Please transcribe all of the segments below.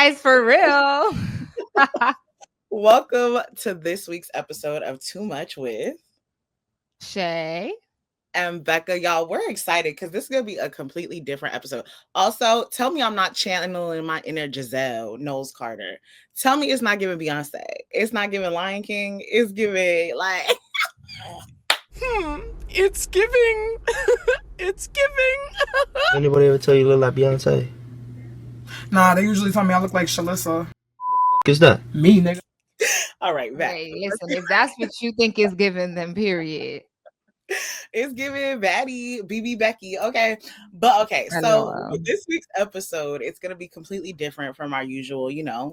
guys, for real. Welcome to this week's episode of Too Much with Shay. and Becca. Y'all, we're excited because this is going to be a completely different episode. Also, tell me I'm not channeling my inner Giselle Knowles Carter. Tell me it's not giving Beyonce. It's not giving Lion King. It's giving like... It's giving. It's giving. Anybody ever tell you look like Beyonce? Nah, they usually tell me I look like Shalissa. Is that Me, nigga. All right, back. Hey, listen, if that's what you think is given, then period. It's giving Batty, BB Becky. Okay. But okay, so with this week's episode, it's gonna be completely different from our usual.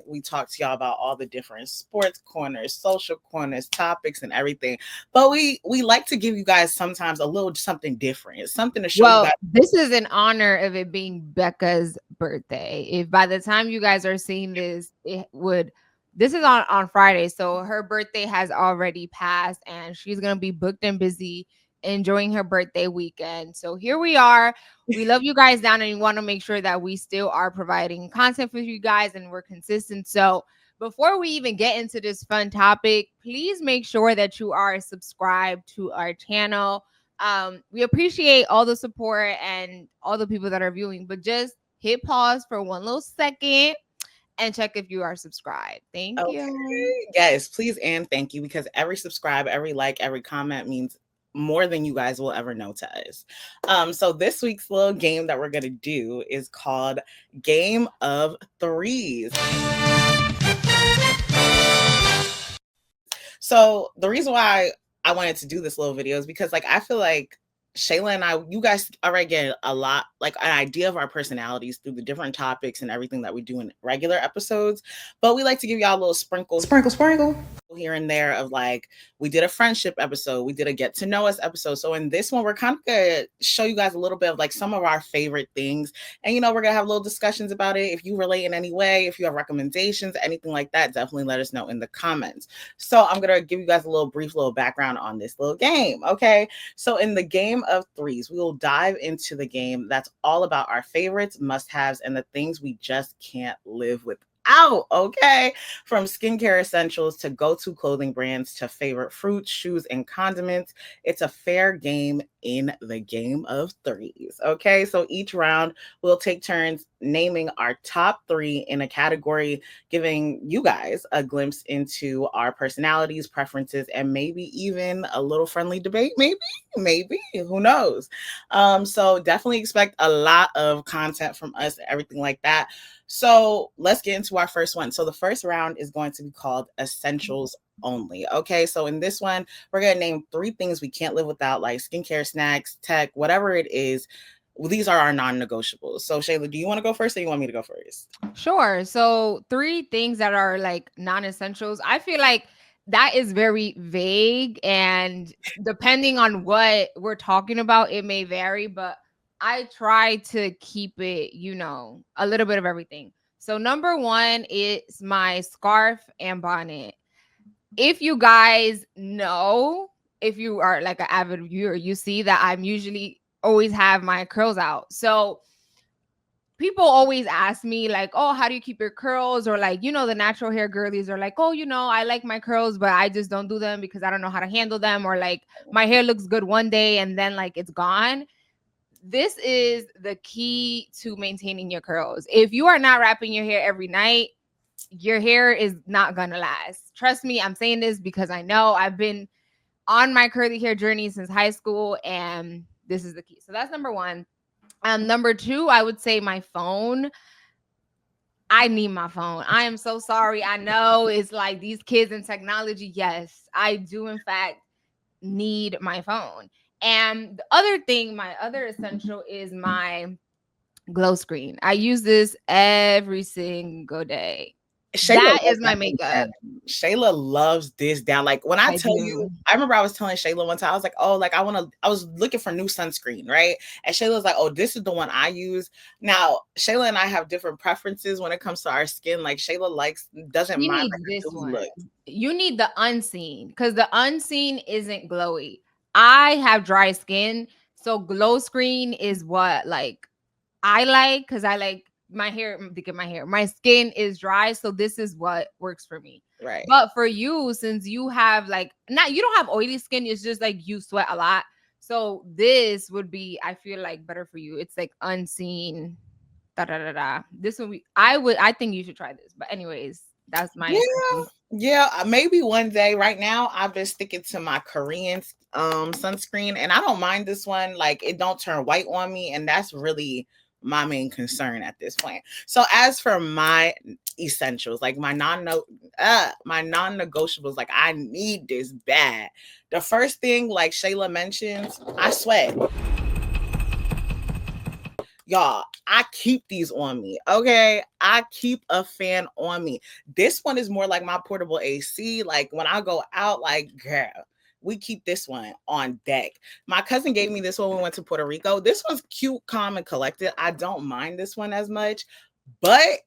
We talk to y'all about all the different sports corners, social corners, topics, and everything. But we like to give you guys sometimes a little something different, something to show you guys. This is in honor of it being Becca's birthday. If by the time you guys are seeing this, this is on Friday, so her birthday has already passed, and she's gonna be booked and busy enjoying her birthday weekend. So here we are. We love you guys down, and we want to make sure that we still are providing content for you guys and we're consistent. So before we even get into this fun topic, please make sure that you are subscribed to our channel. We appreciate all the support and all the people that are viewing, but just hit pause for one little second and check if you are subscribed. Thank you. Yes, please and thank you, because every subscribe, every like, every comment means more than you guys will ever know to us. So this week's little game that we're gonna do is called Game of Threes. So the reason why I wanted to do this little video is because I feel like Shayla and I, you guys already get a lot, an idea of our personalities through the different topics and everything that we do in regular episodes. But we like to give y'all a little sprinkle here and there of we did a friendship episode, we did a get to know us episode. So in this one, we're kind of gonna show you guys a little bit of some of our favorite things, and we're gonna have little discussions about it. If you relate in any way, if you have recommendations, anything like that, definitely let us know in the comments. So I'm gonna give you guys a brief background on this little game. Okay, so in the Game of Threes, we will dive into the game that's all about our favorites, must-haves, and the things we just can't live without. Okay, from skincare essentials to go-to clothing brands to favorite fruits, shoes, and condiments. It's a fair game in the Game of Threes. Okay, so each round we'll take turns naming our top three in a category, giving you guys a glimpse into our personalities, preferences, and maybe even a little friendly debate. Maybe, who knows? So definitely expect a lot of content from us, everything like that. So let's get into our first one. So the first round is going to be called Essentials Only. Okay, so in this one, we're going to name three things we can't live without, like skincare, snacks, tech, whatever it is. Well, these are our non-negotiables. So Shayla, do you want to go first or you want me to go first? Sure. So three things that are non-essentials. I feel like that is very vague, and depending on what we're talking about, it may vary, but I try to keep it, a little bit of everything. So number one is my scarf and bonnet. If you guys know, if you are an avid viewer, you see that I'm usually always have my curls out. So people always ask me oh, how do you keep your curls? Or the natural hair girlies are oh, I like my curls, but I just don't do them because I don't know how to handle them. Or my hair looks good one day and then it's gone. This is the key to maintaining your curls. If you are not wrapping your hair every night, your hair is not gonna last. Trust me, I'm saying this because I know I've been on my curly hair journey since high school, and this is the key. So that's number one. Number two, I would say my phone. I need my phone. I am so sorry. I know it's these kids and technology. Yes, I do in fact need my phone. And the other thing, my other essential is my glow screen. I use this every single day. That is my makeup. Shayla loves this down. When I tell you, I remember I was telling Shayla one time, I was like, oh, I was looking for new sunscreen, right? And Shayla was like, oh, this is the one I use. Now, Shayla and I have different preferences when it comes to our skin. Shayla doesn't mind this one. Look. You need the unseen, because the unseen isn't glowy. I have dry skin, so glow screen is what I like, because I my skin is dry, so this is what works for me. Right. But for you, since you have like not you don't have oily skin, it's just like you sweat a lot. So this would be, I feel like, better for you. It's like unseen. Da da da da. This would be. I think you should try this. But anyways, that's my Yeah. Yeah, maybe one day. Right now, I've been sticking to my Korean sunscreen, and I don't mind this one. Like, it don't turn white on me, and that's really my main concern at this point. So, as for my essentials, like my non-negotiables, like I need this bad. The first thing, like Shayla mentions, I sweat. Y'all, I keep these on me. Okay. I keep a fan on me. This one is more like my portable AC. Like when I go out, like, girl, we keep this one on deck. My cousin gave me this one when we went to Puerto Rico. This one's cute, calm, and collected. I don't mind this one as much, but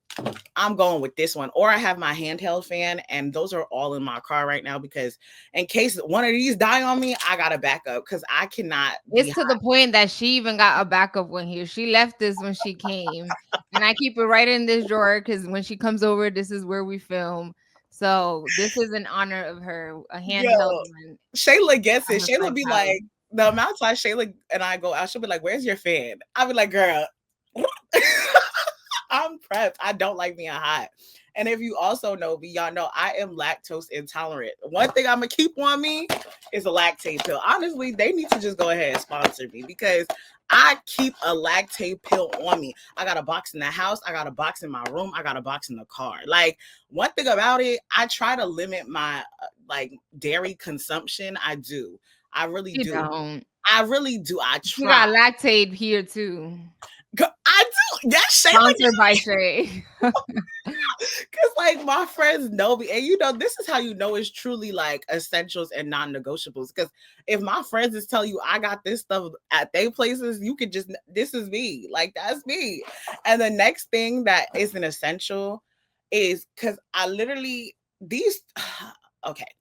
I'm going with this one. Or I have my handheld fan, and those are all in my car right now because in case one of these die on me, I got a backup because I cannot. It's to the point that she even got a backup one here. She left this when she came, and I keep it right in this drawer because when she comes over, this is where we film. So this is an honor of her, a handheld one. Shayla gets it. Shayla be like, the amount of times Shayla and I go out, she'll be like, "Where's your fan?" I'll be like, "Girl, I'm prepped. I don't like being hot." And if you also know me, y'all know I am lactose intolerant. One thing I'm gonna keep on me is a lactate pill. Honestly, they need to just go ahead and sponsor me because I keep a lactate pill on me. I got a box in the house. I got a box in my room. I got a box in the car. Like one thing about it, I try to limit my like dairy consumption. I do. I really do. Don't. I really do. I try. You got lactate here too. I do. Yes, Sponsored by Shay. Because like my friends know me, and you know, this is how you know it's truly like essentials and non-negotiables. Because if my friends is tell you I got this stuff at their places, you could just, this is me. Like that's me. And the next thing that is an essential is because I literally these okay.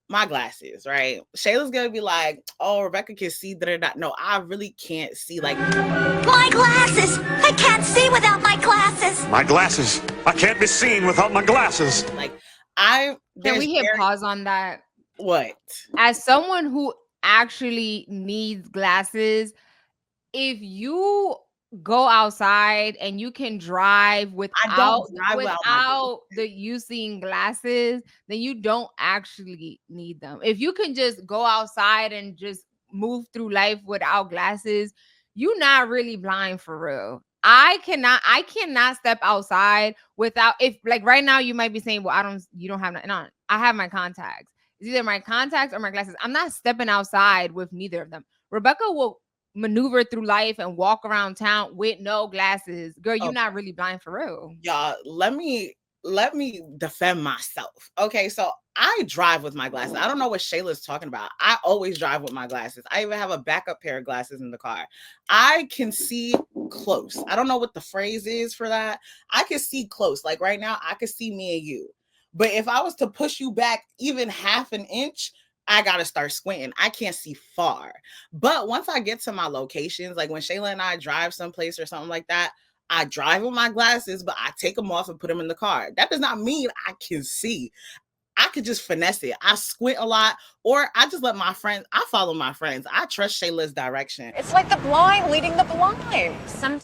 My glasses, right? Shayla's gonna be like, "Oh, Rebecca can see that." No, I really can't see. Like my glasses, I can't see without my glasses. My glasses, I can't be seen without my glasses. Like Can we hit pause on that? What? As someone who actually needs glasses, if you go outside and you can drive without the using glasses, then you don't actually need them. If you can just go outside and just move through life without glasses, you're not really blind for real. I cannot step outside without, if like right now you might be saying, well, you don't have no, I have my contacts. It's either my contacts or my glasses. I'm not stepping outside with neither of them. Rebecca will maneuver through life and walk around town with no glasses. Girl, you're not really blind for real. Y'all, let me defend myself. Okay, so I drive with my glasses. I don't know what Shayla's talking about. I always drive with my glasses. I even have a backup pair of glasses in the car. I can see close. I don't know what the phrase is for that. I can see close. Like right now, I can see me and you. But if I was to push you back even half an inch, I got to start squinting. I can't see far. But once I get to my locations, like when Shayla and I drive someplace or something like that, I drive with my glasses, but I take them off and put them in the car. That does not mean I can see. I could just finesse it. I squint a lot, or I just let my friends, I follow my friends. I trust Shayla's direction. It's like the blind leading the blind.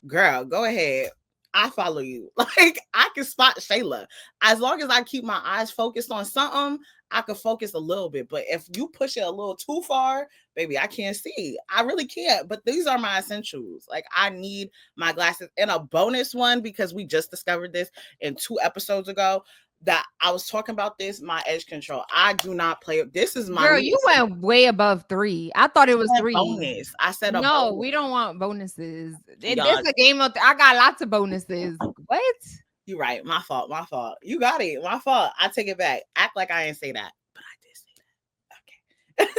Girl, go ahead. I follow you. Like I can spot Shayla. As long as I keep my eyes focused on something, I can focus a little bit. But if you push it a little too far, baby, I can't see. I really can't. But these are my essentials. Like I need my glasses. And a bonus one, because we just discovered this in 2 episodes ago, that I was talking about this, my edge control. I do not play. This is my girl. You went way above 3. I thought it was 3. Bonus. I said no. Bonus. We don't want bonuses. There's a game of. I got lots of bonuses. What? You're right. My fault. My fault. You got it. My fault. I take it back. Act like I didn't say that, but I did say that. Okay.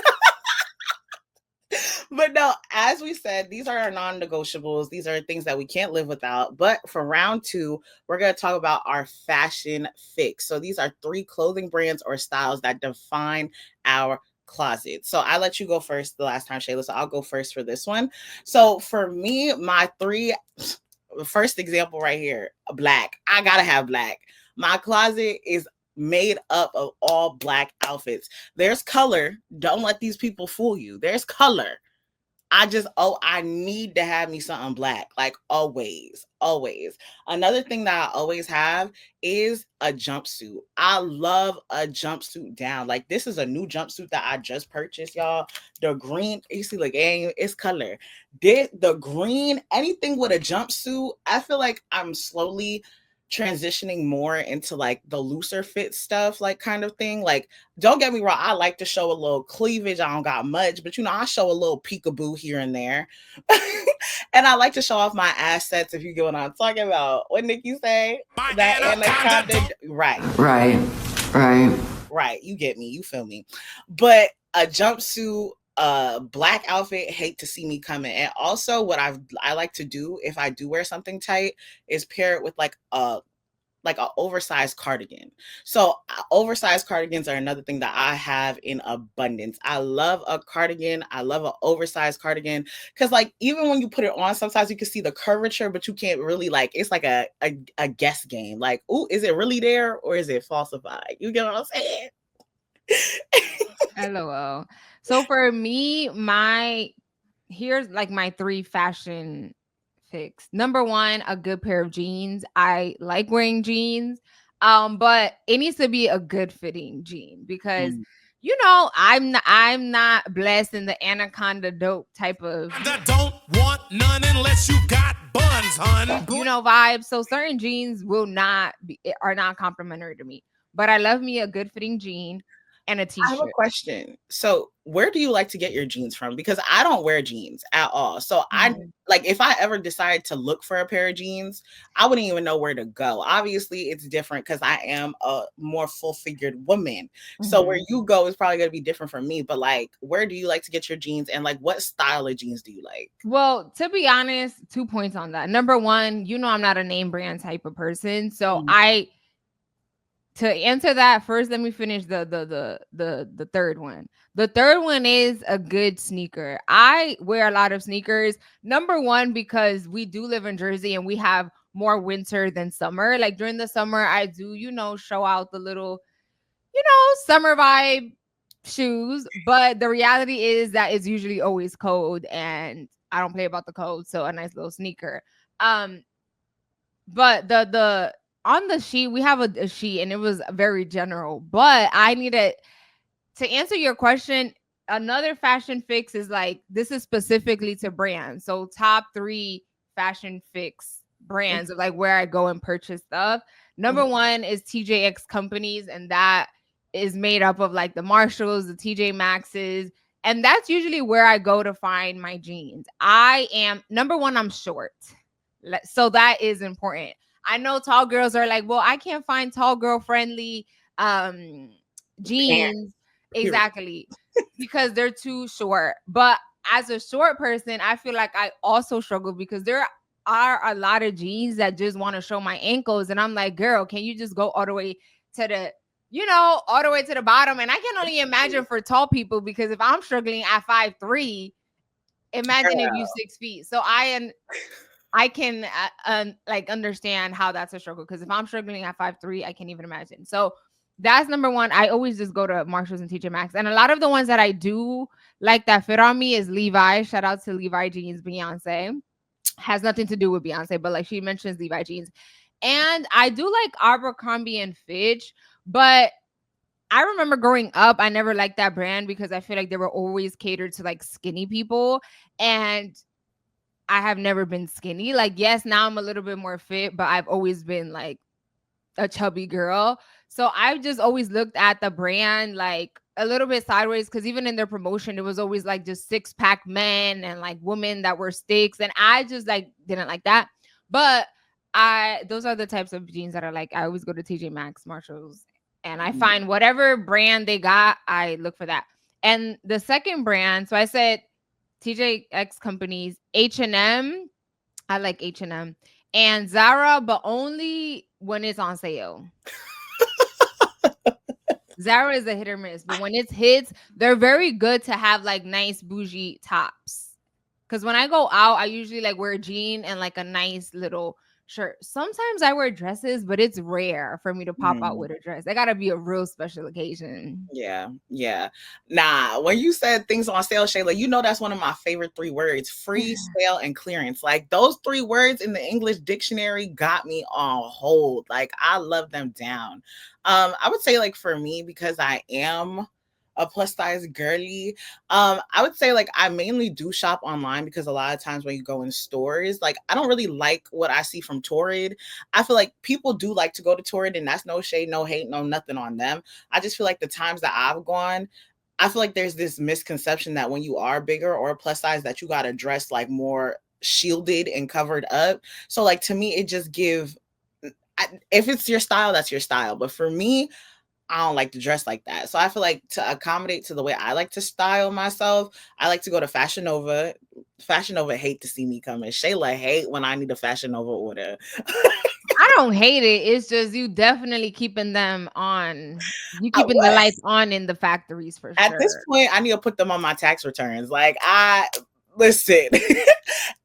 But no, as we said, these are our non-negotiables. These are things that we can't live without. But for round 2, we're going to talk about our fashion fix. So these are 3 clothing brands or styles that define our closet. So I let you go first the last time, Shayla. So I'll go first for this one. So for me, my 3, First example right here, black. I gotta have black. My closet is made up of all black outfits. There's color. Don't let these people fool you. There's color. I need to have me something black, like always, always. Another thing that I always have is a jumpsuit. I love a jumpsuit down. Like this is a new jumpsuit that I just purchased, y'all. The green, you see, like it's color. The green, anything with a jumpsuit, I feel like I'm slowly transitioning more into like the looser fit stuff, like kind of thing. Like, don't get me wrong, I like to show a little cleavage. I don't got much, but I show a little peekaboo here and there. And I like to show off my assets, if you get what I'm talking about. What Nikki say? That anaconda. Right. You get me. You feel me. But a jumpsuit, black outfit, hate to see me coming. And also what I like to do if I do wear something tight is pair it with like an oversized cardigan. So oversized cardigans are another thing that I have in abundance. I love a cardigan. I love an oversized cardigan because like even when you put it on, sometimes you can see the curvature, but you can't really like, it's like a guess game. Like, ooh, is it really there or is it falsified? You get what I'm saying? LOL. So for me, here's like my 3 fashion fix. Number 1, a good pair of jeans. I like wearing jeans, but it needs to be a good fitting jean because I'm not blessed in the anaconda dope type of don't want none unless you got buns, hun. Vibe. So certain jeans are not complimentary to me. But I love me a good fitting jean and a t-shirt. I have a question. So where do you like to get your jeans from? Because I don't wear jeans at all. So I like, if I ever decide to look for a pair of jeans, I wouldn't even know where to go. Obviously it's different because I am a more full-figured woman. So where you go is probably going to be different from me. But like, where do you like to get your jeans and like what style of jeans do you like? Well, to be honest, 2 points on that. Number 1, I'm not a name brand type of person. So to answer that, first, let me finish the third one. The third one is a good sneaker. I wear a lot of sneakers. Number 1, because we do live in Jersey and we have more winter than summer. Like during the summer, I do, show out the little, summer vibe shoes. But the reality is that it's usually always cold and I don't play about the cold. So a nice little sneaker. But on the sheet, we have a sheet and it was very general, but I needed to answer your question. Another fashion fix is like, this is specifically to brands. So top 3 fashion fix brands of like where I go and purchase stuff. Number 1 is TJX companies. And that is made up of like the Marshalls, the TJ Maxxes. And that's usually where I go to find my jeans. Number 1, I'm short. So that is important. I know tall girls are like, well, I can't find tall girl friendly jeans. Exactly. Because they're too short. But as a short person, I feel like I also struggle because there are a lot of jeans that just want to show my ankles. And I'm like, girl, can you just go all the way to the bottom? And I can only imagine for tall people, because if I'm struggling at 5'3", imagine if you 6 feet. So I can like understand how that's a struggle, because if I'm struggling at 5'3", I can't even imagine. So that's number 1. I always just go to Marshalls and TJ Maxx. And a lot of the ones that I do like that fit on me is Levi. Shout out to Levi jeans, Beyonce. Has nothing to do with Beyonce, but like she mentions Levi jeans. And I do like Abercrombie and Fitch, but I remember growing up, I never liked that brand because I feel like they were always catered to like skinny people. And I have never been skinny. Like, yes, now I'm a little bit more fit, but I've always been like a chubby girl. So I've just always looked at the brand like a little bit sideways, because even in their promotion, it was always like just 6-pack men and like women that were sticks. And I just like didn't like that. But those are the types of jeans that I like. I always go to TJ Maxx, Marshalls, and I find whatever brand they got, I look for that. And the second brand, so I said TJX companies, H&M. I like H&M and Zara, but only when it's on sale. Zara is a hit or miss, but when it hits, they're very good to have like nice bougie tops. Because when I go out, I usually like wear a jean and like a nice little shirt. Sometimes I wear dresses, but it's rare for me to pop out with a dress. It gotta be a real special occasion. Yeah, yeah. Nah, when you said things on sale, Shayla, you know that's one of my favorite 3 words: free, sale, and clearance. Like those 3 words in the English dictionary got me on hold. Like I love them down. I would say like for me, because I am a plus size girly, I would say like I mainly do shop online because a lot of times when you go in stores, like I don't really like what I see from Torrid. I feel like people do like to go to Torrid, and that's no shade, no hate, no nothing on them. I just feel like the times that I've gone, I feel like there's this misconception that when you are bigger or plus size that you got to dress like more shielded and covered up. So like to me, it just if it's your style, that's your style. But for me, I don't like to dress like that. So I feel like to accommodate to the way I like to style myself, I like to go to Fashion Nova. Fashion Nova hate to see me coming. Shayla hate when I need a Fashion Nova order. I don't hate it. It's just you definitely keeping them on. You keeping the What? lights on in the factories for At this sure. point, I need to put them on my tax returns. Like I listen.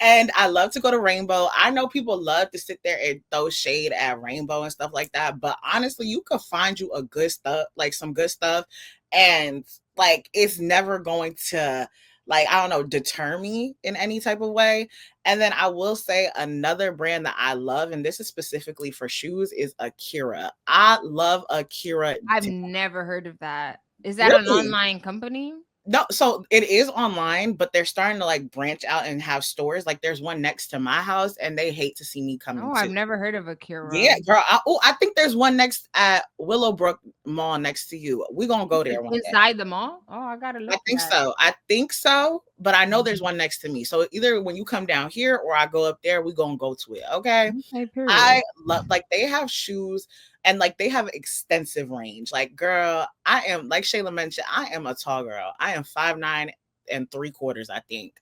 And I love to go to Rainbow. I know people love to sit there and throw shade at Rainbow and stuff like that, but honestly, you could find you a good stuff, like some good stuff, and like it's never going to, like, I don't know, deter me in any type of way. And then I will say another brand that I love, and this is specifically for shoes, is Akira. I love Akira. I've never heard of that. Is that an Really? online company? No, so it is online, but they're starting to like branch out and have stores. Like there's one next to my house, and they hate to see me coming Oh, too. I've never heard of Akira. Yeah, girl. I think there's one next at Willowbrook Mall next to you. We're gonna go there one day. Inside the mall? Oh, I gotta look I think at so. I think so, but I know there's Mhm. one next to me. So either when you come down here or I go up there, we're gonna go to it. Okay. Okay, period. I love, like, they have shoes and like they have extensive range. Like, girl, I am, like Shayla mentioned, I am a tall girl. I am 5'9 3/4, I think.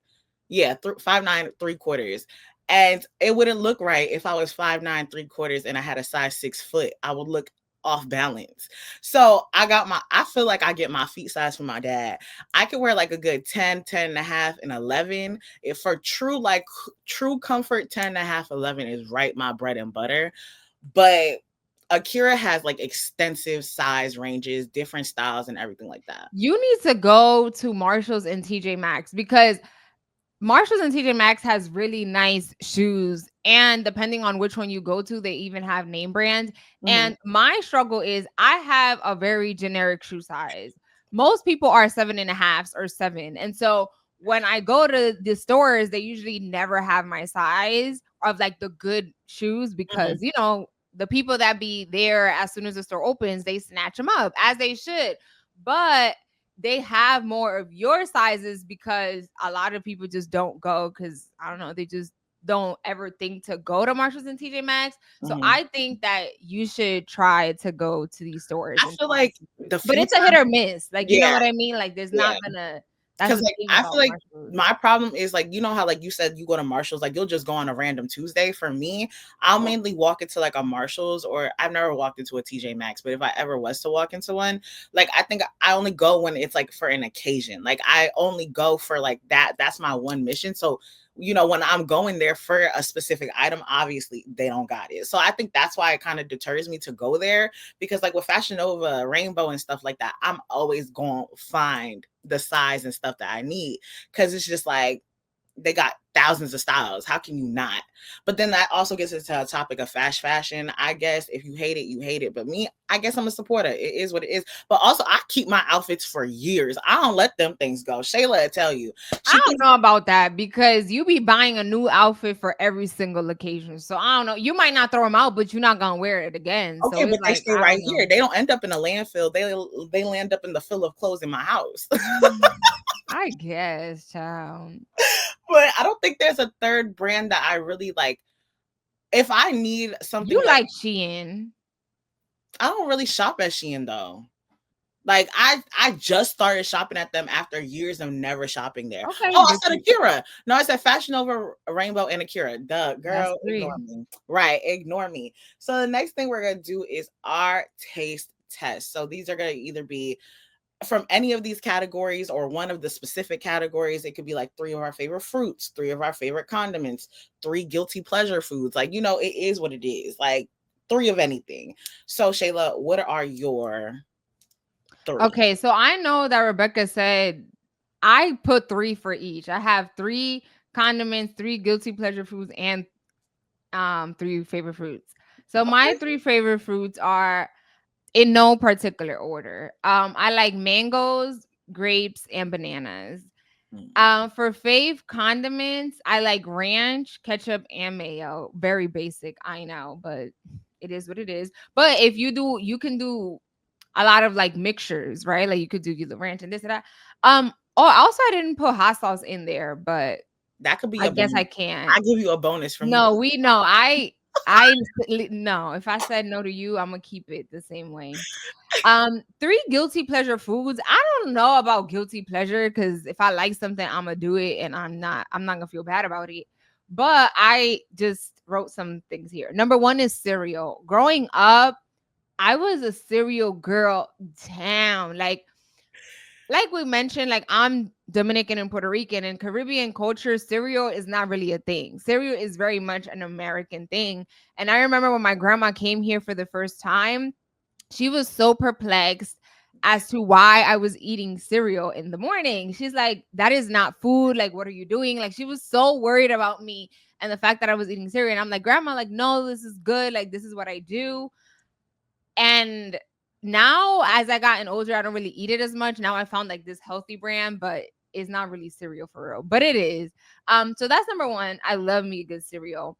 Yeah, 5'9 3/4. And it wouldn't look right if I was 5'9 3/4 and I had a size 6 foot. I would look off balance. So I feel like I get my feet size from my dad. I can wear like a good 10, 10 and a half, and 11. If for true, like true comfort, 10 and a half, 11 is right my bread and butter. But Akira has like extensive size ranges, different styles, and everything like that. You need to go to Marshalls and TJ Maxx because Marshalls and TJ Maxx has really nice shoes, and depending on which one you go to, they even have name brands. Mhm. And my struggle is I have a very generic shoe size. Most people are 7.5s or 7, and so when I go to the stores, they usually never have my size of like the good shoes Mhm. because the people that be there as soon as the store opens, they snatch them up as they should. But they have more of your sizes because a lot of people just don't go because I don't know, they just don't ever think to go to Marshalls and TJ Maxx. So Mhm. I think that you should try to go to these stores I and feel find like some the shoes. But few it's a hit times, or miss. Like, you know yeah, what I mean? Like there's yeah. not gonna that's Because the like thing I feel about like Marshalls. my problem is like, you know how like you said you go to Marshalls, like you'll just go on a random Tuesday. For me, I'll mainly walk into like a Marshalls, or I've never walked into a TJ Maxx, but if I ever was to walk into one, like I think I only go when it's like for an occasion. Like I only go for like that. That's my one mission. So when I'm going there for a specific item, obviously they don't got it. So I think that's why it kind of deters me to go there, because like with Fashion Nova, Rainbow, and stuff like that, I'm always going to find the size and stuff that I need, because it's just like they got thousands of styles. How can you not? But then that also gets into a topic of fast fashion. I guess if you hate it, you hate it. But me, I guess I'm a supporter. It is what it is. But also, I keep my outfits for years. I don't let them things go. Shayla will tell you. I She don't thinks, know about that because you be buying a new outfit for every single occasion. So I don't know. You might not throw them out, but you're not gonna wear it again. So okay, but it's they like stay I right don't here. know. They don't end up in a landfill. They land up in the fill of clothes in my house. I guess, child. But I don't think there's a third brand that I really like. If I need something You like, like Shein. I don't really shop at Shein though. Like I just started shopping at them after years of never shopping there. Okay, Oh, I this said is Akira. No, I said Fashion Over Rainbow and Akira. Duh, that's girl, ignore 3. me. Right, ignore me. So the next thing we're gonna do is our taste test. So these are gonna either be from any of these categories or one of the specific categories. It could be like 3 of our favorite fruits, 3 of our favorite condiments, 3 guilty pleasure foods. Like, you know, it is what it is. Like 3 of anything. So Shayla, what are your 3? Okay, so I know that Rebecca said I put 3 for each. I have 3 condiments, 3 guilty pleasure foods, and 3 favorite fruits. So my 3 favorite fruits are in no particular order. I like mangoes, grapes, and bananas. For fave condiments, I like ranch, ketchup, and mayo. Very basic, I know, but it is what it is. But if you can do a lot of like mixtures, right? Like you could do the ranch and this and that. Oh, also I didn't put hot sauce in there, but That could be I a guess bonus. I can't. I give you a bonus from No, you. we know. No. If I said no to you, I'm gonna keep it the same way. 3 guilty pleasure foods. I don't know about guilty pleasure because if I like something, I'm gonna do it, and I'm not gonna feel bad about it. But I just wrote some things here. Number 1 is cereal. Growing up, I was a cereal girl down. Like we mentioned, like I'm Dominican and Puerto Rican, and Caribbean culture, cereal is not really a thing. Cereal is very much an American thing. And I remember when my grandma came here for the first time, she was so perplexed as to why I was eating cereal in the morning. She's like, that is not food. Like, what are you doing? Like, she was so worried about me and the fact that I was eating cereal. And I'm like, Grandma, like, no, this is good. Like, this is what I do. And now, as I gotten older, I don't really eat it as much. Now I found like this healthy brand, but it's not really cereal for real, but it is. So that's number 1. I love me a good cereal.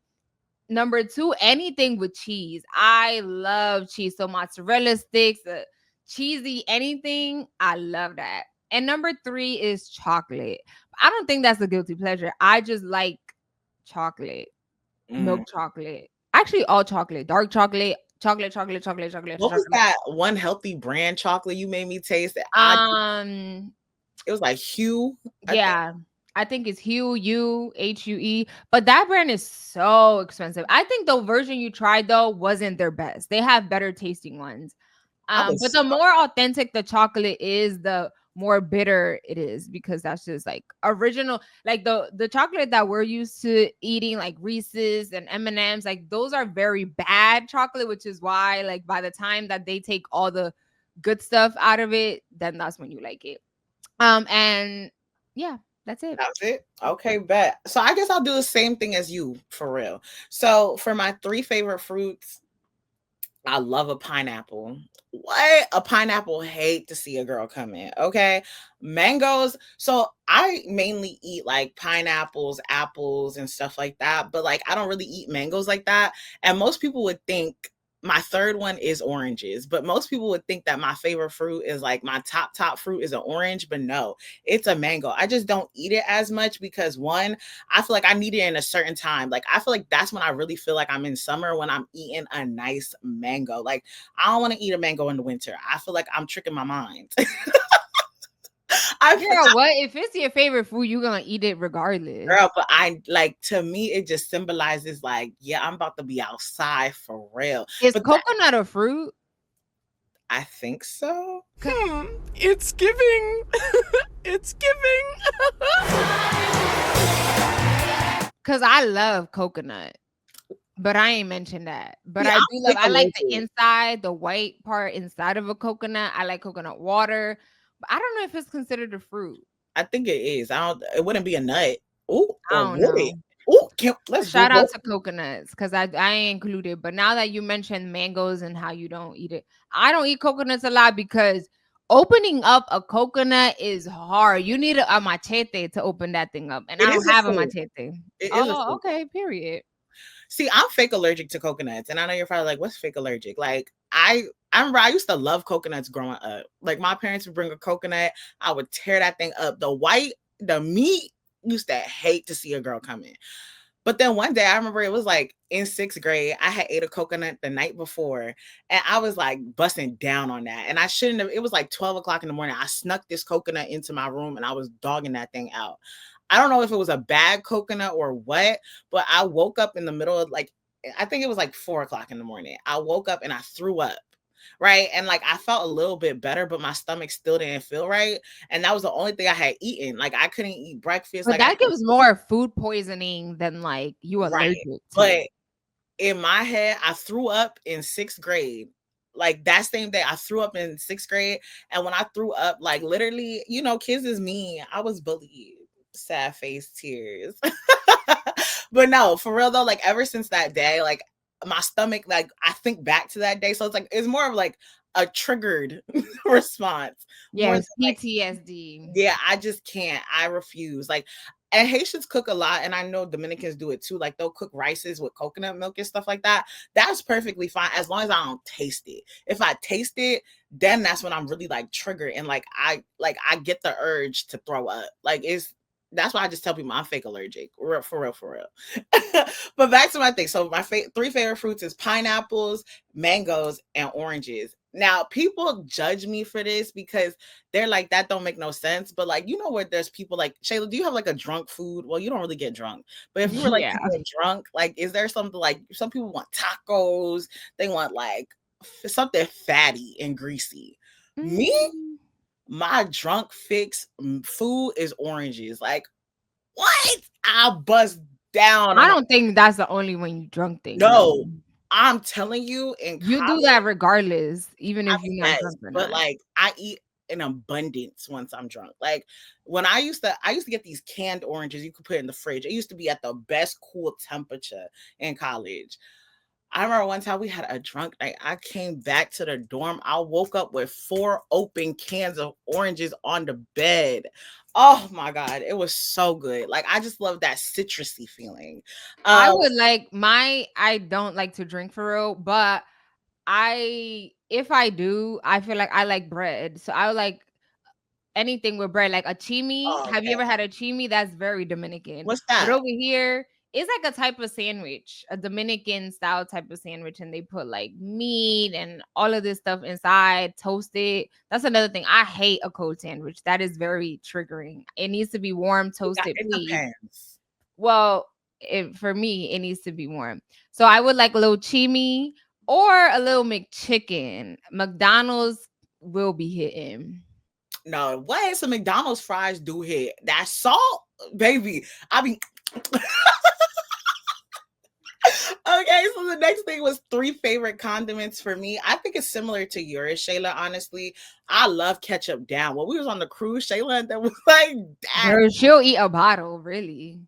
Number 2, anything with cheese. I love cheese. So mozzarella sticks, cheesy anything. I love that. And number 3 is chocolate. I don't think that's a guilty pleasure. I just like chocolate, milk chocolate. Actually, all chocolate, dark chocolate, chocolate. What was that one healthy brand chocolate you made me taste? It was like Hue. Yeah. I think it's Hue. But that brand is so expensive. I think the version you tried though wasn't their best. They have better tasting ones. But the more authentic the chocolate is, the more bitter it is, because that's just like original. Like the chocolate that we're used to eating, like Reese's and M&Ms, like those are very bad chocolate, which is why like by the time that they take all the good stuff out of it, then that's when you like it. And yeah, that's it. That's it. Okay, bet. So I guess I'll do the same thing as you for real. So for my 3 favorite fruits, I love a pineapple. What? A pineapple, hate to see a girl come in. Okay. Mangoes. So I mainly eat like pineapples, apples, and stuff like that. But like I don't really eat mangoes like that. And most people would think my 3rd one is oranges, but most people would think that my favorite fruit is like my top fruit is an orange, but no, it's a mango. I just don't eat it as much because 1, I feel like I need it in a certain time. Like I feel like that's when I really feel like I'm in summer, when I'm eating a nice mango. Like I don't want to eat a mango in the winter. I feel like I'm tricking my mind. Girl, what if it's your favorite food, you're gonna eat it regardless. Girl, but I like, to me it just symbolizes like, yeah, I'm about to be outside for real. Is But coconut a fruit? I think so. It's giving. It's giving. Because I love coconut, but I ain't mentioned that. But Yeah, I do love. I like the allergic. inside, the white part inside of a coconut. I like coconut water, but I don't know if it's considered a fruit. I think it is. It wouldn't be a nut. Ooh, I or don't would know. it? Ooh, let's Shout do out both. to coconuts because I ain't included. But now that you mentioned mangoes and how you don't eat it, I don't eat coconuts a lot because opening up a coconut is hard. You need a machete to open that thing up, and It I is don't a have a fruit. machete. It is a Oh, fruit. okay. Period. See, I'm fake allergic to coconuts, and I know you're probably like, "What's fake allergic?" Like, I remember I used to love coconuts growing up. Like, my parents would bring a coconut, I would tear that thing up. The meat used to hate to see a girl come in. But then one day, I remember it was like in 6th grade, I had ate a coconut the night before, and I was like busting down on that. And I shouldn't have. It was like 12 o'clock in the morning. I snuck this coconut into my room, and I was dogging that thing out. I don't know if it was a bad coconut or what, but I woke up in the middle of like, I think it was like 4 o'clock in the morning. I woke up and I threw up. right? And like I felt a little bit better, but my stomach still didn't feel right. And that was the only thing I had eaten. Like I couldn't eat breakfast. But Like I that gives more food poisoning than like you right. allergic But to. in my head, I threw up in 6th grade. Like that same day, I threw up in 6th grade. And when I threw up, like literally, you know, kids is mean. I was bullied. Sad face tears. But no, for real though, like ever since that day, like my stomach, like I think back to that day. So it's like it's more of like a triggered response. More than Yes, like, PTSD. yeah, I just can't. I refuse. Like, and Haitians cook a lot, and I know Dominicans do it too. Like they'll cook rices with coconut milk and stuff like that. That's perfectly fine as long as I don't taste it. If I taste it, then that's when I'm really like triggered and like I get the urge to throw up. Like it's that's why I just tell people I'm fake allergic. For real, for real. But back to my thing. So my three favorite fruits is pineapples, mangoes, and oranges. Now people judge me for this because they're like, that don't make no sense. But like, you know where there's people like, Shayla, do you have like a drunk food? Well, you don't really get drunk. But if you were like Yeah. to get drunk, like, is there something like some people want tacos? They want like something fatty and greasy. Me, Mm. my drunk fix food is oranges. Like, what? I bust down. I don't think that's the only when you drunk thing. No, Though. I'm telling you, in You do college, that regardless, even I if mean, you're not yes, drunk or but not. like I eat in abundance once I'm drunk. Like when I used to get these canned oranges you could put in the fridge. It used to be at the best cool temperature in college. I remember one time we had a drunk night. I came back to the dorm. I woke up with 4 open cans of oranges on the bed. Oh my God. It was so good. Like I just love that citrusy feeling. I Um, would like I don't like to drink for real, but if I do, I feel like I like bread. So I would like anything with bread, like a chimi. oh, Have you okay. ever had a chimi? That's very Dominican. What's But that? over here, it's like a type of sandwich, a Dominican style type of sandwich, and they put like meat and all of this stuff inside, toasted. That's another thing. I hate a cold sandwich. That is very triggering. It needs to be warm, toasted, It please. depends. Well, for me, it needs to be warm. So I would like a little chimi or a little McChicken. McDonald's will be hitting. No, what? Some McDonald's fries do hit. That salt, baby. I mean, okay, so the next thing was 3 favorite condiments for me. I think it's similar to yours, Shayla. Honestly, I love ketchup down. When we was on the cruise, Shayla, that was like that. Girl, she'll eat a bottle, really.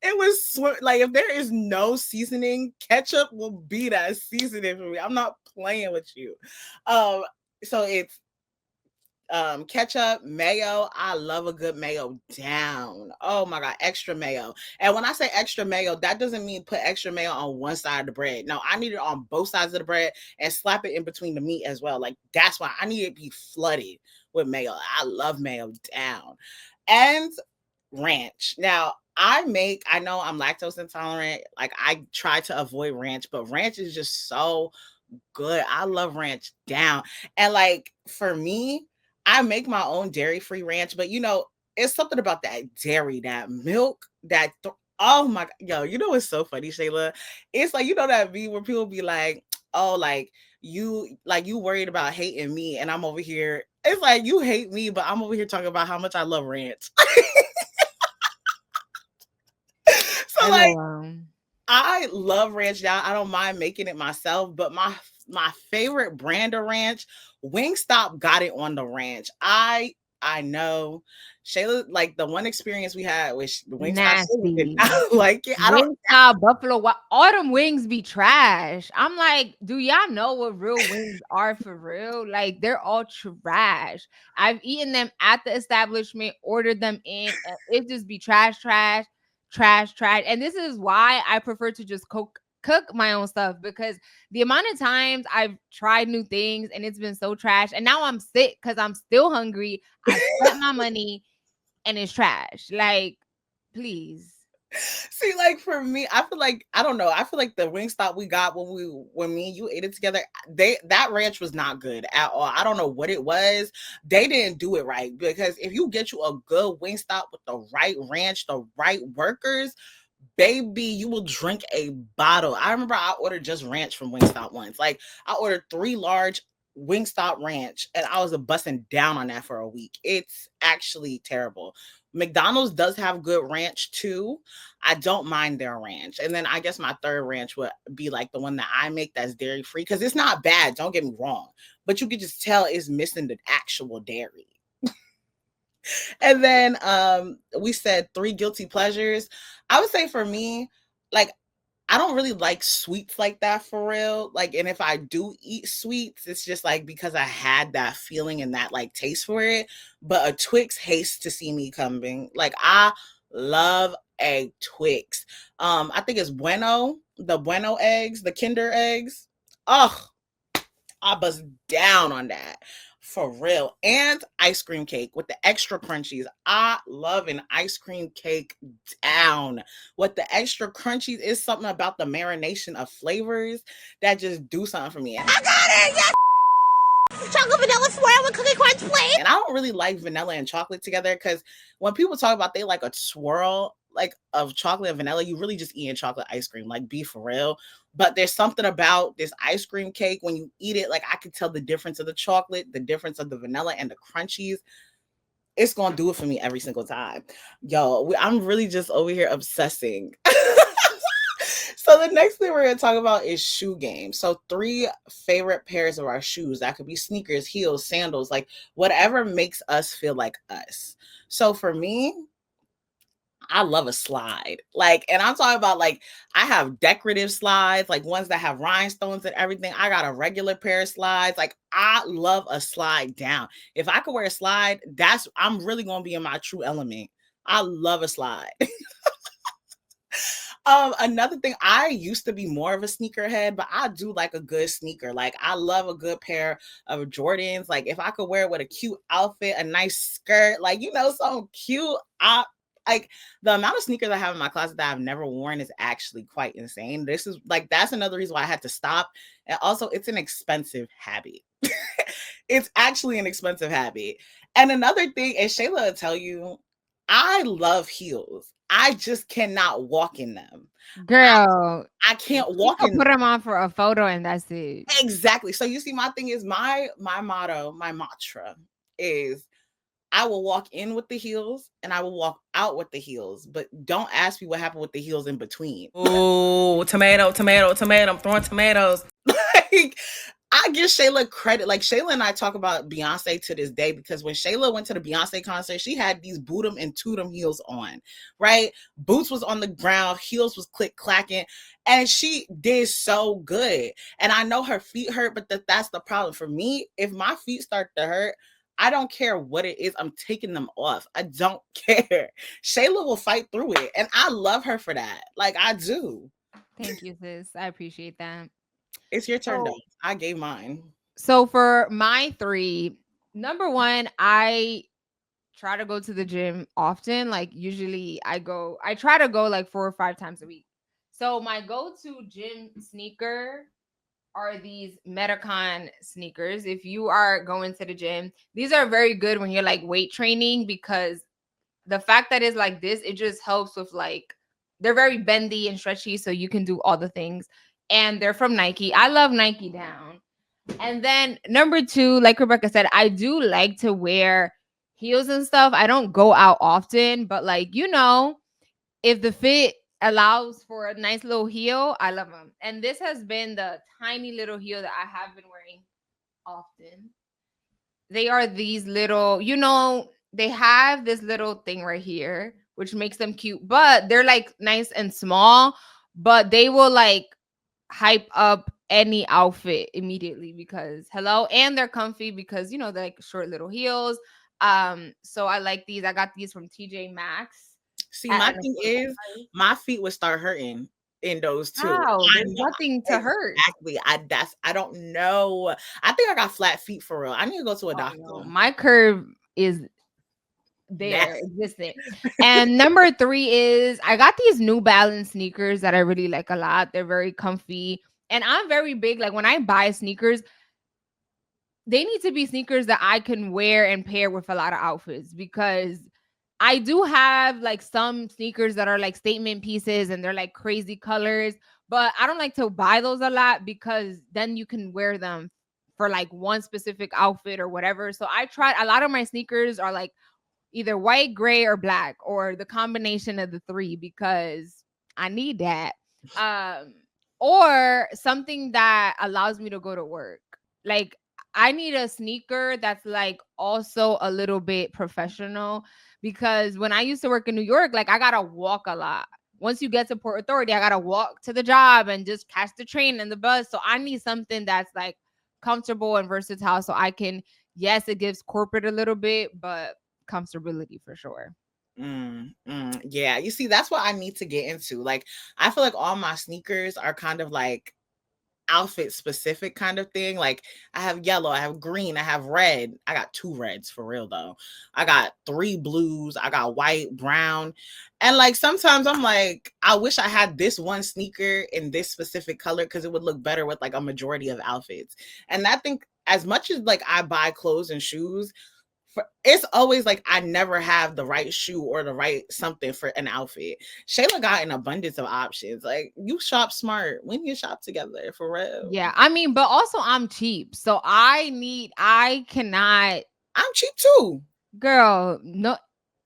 It was like if there is no seasoning, ketchup will be that seasoning for me. I'm not playing with you. Um, so it's ketchup, mayo. I love a good mayo down. Oh my God, extra mayo. And when I say extra mayo, that doesn't mean put extra mayo on one side of the bread. No, I need it on both sides of the bread and slap it in between the meat as well. Like that's why I need it to be flooded with mayo. I love mayo down. And ranch. Now, I know I'm lactose intolerant. Like I try to avoid ranch, but ranch is just so good. I love ranch down. And like for me, I make my own dairy-free ranch, but you know, it's something about that dairy, that milk, oh my God, yo, you know what's so funny, Shayla? It's like you know that meme where people be like, oh, like you worried about hating me, and I'm over here. It's like you hate me, but I'm over here talking about how much I love ranch. So like LOL. I love ranch down. I don't mind making it myself, but my favorite brand of ranch, Wingstop got it on the ranch. I know Shayla, like the one experience we had with Wingstop, Shayla did Nasty. not like it. I don't. Wingstop, Buffalo, all them wings be trash. I'm like, do y'all know what real wings are for real? Like, they're all trash. I've eaten them at the establishment, ordered them in, and it just be trash, trash, trash, trash. And this is why I prefer to just cook my own stuff, because the amount of times I've tried new things and it's been so trash, and now I'm sick because I'm still hungry. I spent my money and it's trash. Like, please. See, like for me, I feel like I don't know. I feel like the Wingstop we got when me and you ate it together, that ranch was not good at all. I don't know what it was. They didn't do it right, because if you get you a good Wingstop with the right ranch, the right workers, baby, you will drink a bottle. I remember I ordered just ranch from Wingstop once. Like I ordered 3 large Wingstop ranch, and I was a busting down on that for a week. It's actually terrible. McDonald's does have good ranch too. I don't mind their ranch. And then I guess my third ranch would be like the one that I make that's dairy free, because it's not bad, don't get me wrong, but you can just tell it's missing the actual dairy. And then we said 3 guilty pleasures. I would say for me, like, I don't really like sweets like that for real. Like, and if I do eat sweets, it's just like because I had that feeling and that like taste for it. But a Twix hates to see me coming. Like, I love a Twix. I think it's Bueno, the Bueno eggs, the Kinder eggs. Ugh, I bust down on that. For real. And ice cream cake with the extra crunchies. I love an ice cream cake down. With the extra crunchies, is something about the marination of flavors that just do something for me. I got it! Yes! Chocolate vanilla swirl with cookie crunch, please! And I don't really like vanilla and chocolate together, because when people talk about they like a swirl like of chocolate and vanilla, you really just eating chocolate ice cream. Like, be for real. But there's something about this ice cream cake when you eat it, like I could tell the difference of the chocolate, the difference of the vanilla and the crunchies. It's gonna do it for me every single time. Yo, I'm really just over here obsessing. So the next thing we're gonna talk about is shoe game. So 3 favorite pairs of our shoes. That could be sneakers, heels, sandals, like whatever makes us feel like us. So for me, I love a slide. Like, and I'm talking about like, I have decorative slides, like ones that have rhinestones and everything. I got a regular pair of slides. Like, I love a slide down. If I could wear a slide, I'm really gonna be in my true element. I love a slide. Another thing, I used to be more of a sneakerhead, but I do like a good sneaker. Like, I love a good pair of Jordans. Like, if I could wear it with a cute outfit, a nice skirt, like, something cute, like, the amount of sneakers I have in my closet that I've never worn is actually quite insane. This is like, that's another reason why I had to stop. And also, it's an expensive habit. It's actually an expensive habit. And another thing, and Shayla will tell you, I love heels. I just cannot walk in them. Girl, I can't you walk can in put them. them on for a photo and that's it. Exactly. So you see, my thing is my motto, my mantra is, I will walk in with the heels and I will walk out with the heels, but don't ask me what happened with the heels in between. Oh, tomato. I'm throwing tomatoes. Like, I give Shayla credit. Like, Shayla and I talk about Beyonce to this day, because when Shayla went to the Beyonce concert, she had these bootum and tootum heels on, right? Boots was on the ground, heels was click clacking, and she did so good. And I know her feet hurt, but that's the problem. For me, if my feet start to hurt, I don't care what it is. I'm taking them off. I don't care. Shayla will fight through it. And I love her for that. Like, I do. Thank you, sis. I appreciate that. It's your turn, So, though. I gave mine. so for my 3, number 1, I try to go to the gym often. Like, usually I try to go like 4 or 5 times a week. So my go-to gym sneaker are these Metacon sneakers. If you are going to the gym, these are very good when you're like weight training, because the fact that it's like this, it just helps with like, they're very bendy and stretchy, so you can do all the things. And they're from Nike. I love Nike down. And then number 2, like Rebecca said, I do like to wear heels and stuff. I don't go out often, but like, if the fit allows for a nice little heel, I love them. And this has been the tiny little heel that I have been wearing often. They are these little, they have this little thing right here, which makes them cute, but they're like nice and small, but they will like hype up any outfit immediately, because hello, and they're comfy because they're like short little heels. So I like these. I got these from TJ Maxx. See, my thing is, my feet would start hurting in those too. Wow, there's nothing to hurt. Exactly. I don't know. I think I got flat feet for real. I need to go to a doctor. No, my curve is there, existent. And number 3 is, I got these New Balance sneakers that I really like a lot. They're very comfy. And I'm very big, like when I buy sneakers, they need to be sneakers that I can wear and pair with a lot of outfits, because I do have like some sneakers that are like statement pieces and they're like crazy colors, but I don't like to buy those a lot, because then you can wear them for like one specific outfit or whatever. So I tried a lot of my sneakers are like either white, gray, or black, or the combination of the three because I need that. Um, or something that allows me to go to work. Like I need a sneaker that's like also a little bit professional because when I used to work in New York, like I gotta walk a lot. Once you get to Port Authority, I gotta walk to the job and just catch the train and the bus. So I need something that's like comfortable and versatile so I can, yes, it gives corporate a little bit, but comfortability for sure. Yeah, you see, that's what I need to get into. Like, I feel like all my sneakers are kind of like outfit specific kind of thing. Like, I have yellow, I have green, I have red. I got 2 reds for real though. I got 3 blues, I got white, brown. And like sometimes I'm like, I wish I had this one sneaker in this specific color because it would look better with like a majority of outfits. And I think as much as like I buy clothes and shoes, it's always like I never have the right shoe or the right something for an outfit. Shayla got an abundance of options. Like, you shop smart when you shop together, for real. Yeah, I mean, but also I'm cheap, so I cannot. I'm cheap too. Girl, no,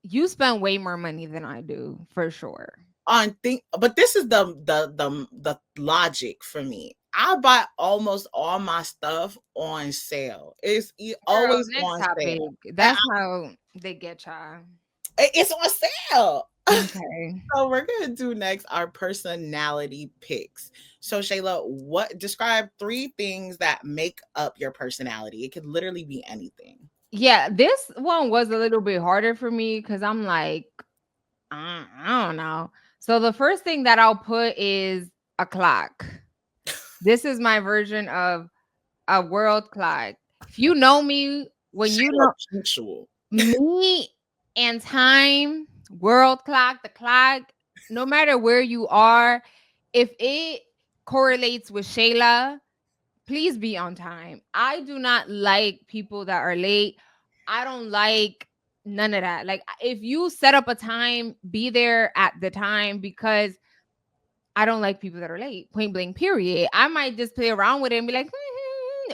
you spend way more money than I do for sure. But this is the logic for me. I buy almost all my stuff on sale. It's always Next on topic. sale. That's how they get y'all. It's on sale. Okay. So we're gonna do next our personality picks. So Shayla, describe 3 things that make up your personality? It could literally be anything. Yeah, this one was a little bit harder for me because I'm like, I don't know. So the first thing that I'll put is a clock. This is my version of a world clock. If you know me, when you know Punctual. me and time, world clock, the clock, no matter where you are, if it correlates with Shayla, please be on time. I do not like people that are late. I don't like none of that. Like if you set up a time, be there at the time because I don't like people that are late. Point blank, period. I might just play around with it and be like,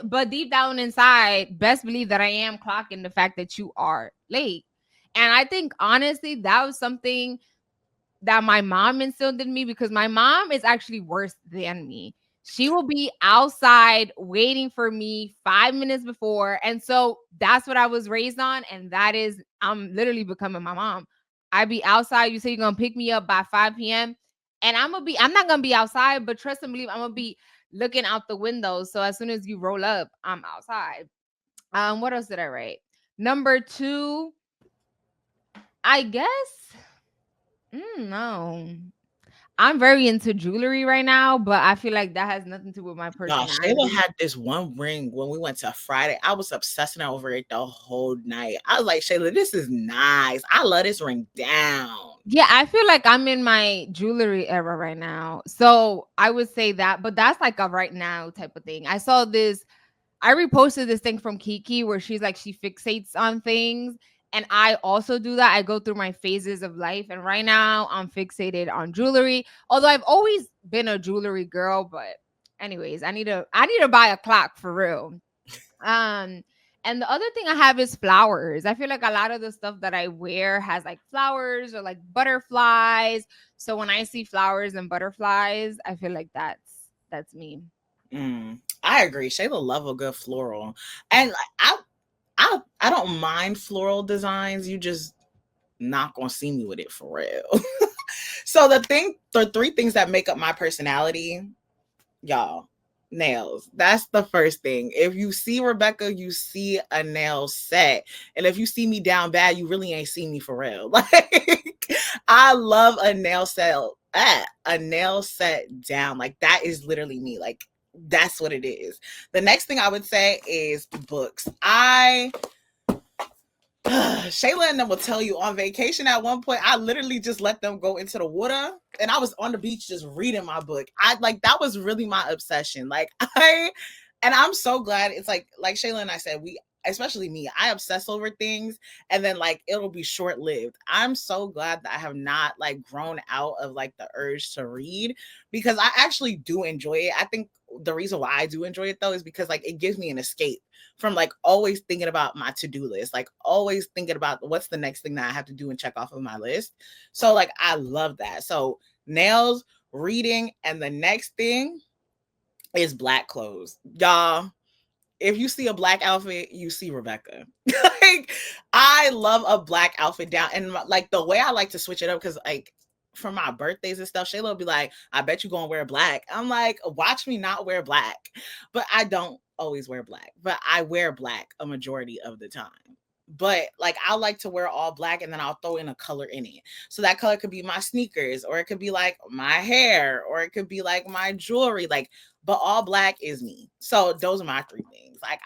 but deep down inside, best believe that I am clocking the fact that you are late. And I think honestly, that was something that my mom instilled in me because my mom is actually worse than me. She will be outside waiting for me 5 minutes before. And so that's what I was raised on. And that is, I'm literally becoming my mom. I be outside. You say you're going to pick me up by 5 p.m. And I'm not going to be outside, but trust and believe I'm going to be looking out the window. So as soon as you roll up, I'm outside. What else did I write? Number 2, I guess. No. I'm very into jewelry right now, but I feel like that has nothing to do with my Y'all, personality. Shayla had this one ring when we went to Friday. I was obsessing over it the whole night. I was like, Shayla, this is nice. I love this ring down. Yeah, I feel like I'm in my jewelry era right now. So I would say that, but that's like a right now type of thing. I reposted this thing from Kiki where she's like, she fixates on things. And I also do that. I go through my phases of life. And right now I'm fixated on jewelry. Although I've always been a jewelry girl, but anyways, I need to buy a clock for real. And the other thing I have is flowers. I feel like a lot of the stuff that I wear has like flowers or like butterflies. So when I see flowers and butterflies, I feel like that's me. I agree. Shayla love a good floral. And like, I don't mind floral designs. You just not gonna see me with it for real. So the 3 things that make up my personality, y'all, nails. That's the first thing. If you see Rebecca, you see a nail set. And if you see me down bad, you really ain't see me for real. Like, I love a nail set. A nail set down. Like, that is literally me. Like, that's what it is. The next thing I would say is books. Shayla and them will tell you on vacation at one point, I literally just let them go into the water and I was on the beach just reading my book. That was really my obsession. And I'm so glad it's like Shayla and I said, especially me, I obsess over things and then like it'll be short-lived. I'm so glad that I have not like grown out of like the urge to read because I actually do enjoy it. I think the reason why I do enjoy it though is because like it gives me an escape from like always thinking about my to-do list, like always thinking about what's the next thing that I have to do and check off of my list. So like I love that. So nails, reading, and the next thing is black clothes. Y'all, if you see a black outfit, you see Rebecca. Like I love a black outfit down, and like the way I like to switch it up, because like for my birthdays and stuff, Shayla will be like, I bet you gonna wear black. I'm like, watch me not wear black. But I don't always wear black, but I wear black a majority of the time. But like I like to wear all black and then I'll throw in a color in it. So that color could be my sneakers, or it could be like my hair, or it could be like my jewelry, like, but all black is me. So those are my three things. Like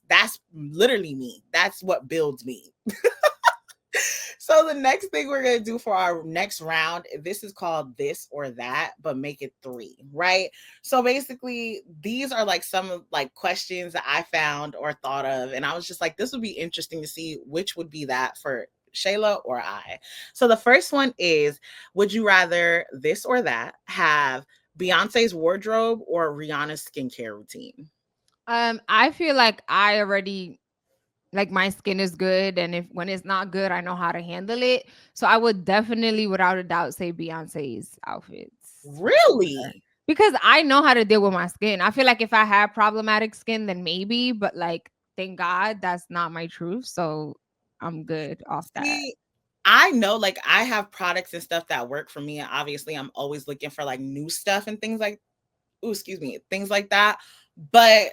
that's literally me. That's what builds me. So the next thing we're going to do for our next round, this is called this or that, but make it 3, right? So basically these are like some of like questions that I found or thought of. And I was just like, this would be interesting to see which would be that for Shayla or I. So the first one is, would you rather this or that have Beyonce's wardrobe or Rihanna's skincare routine? I feel like I already like my skin is good, and if when it's not good, I know how to handle it. So I would definitely, without a doubt, say Beyonce's outfits. Really? Because I know how to deal with my skin. I feel like if I had problematic skin, then maybe, but like, thank God that's not my truth. So I'm good off that. See, I know like I have products and stuff that work for me. And obviously I'm always looking for like new stuff and things like, things like that. But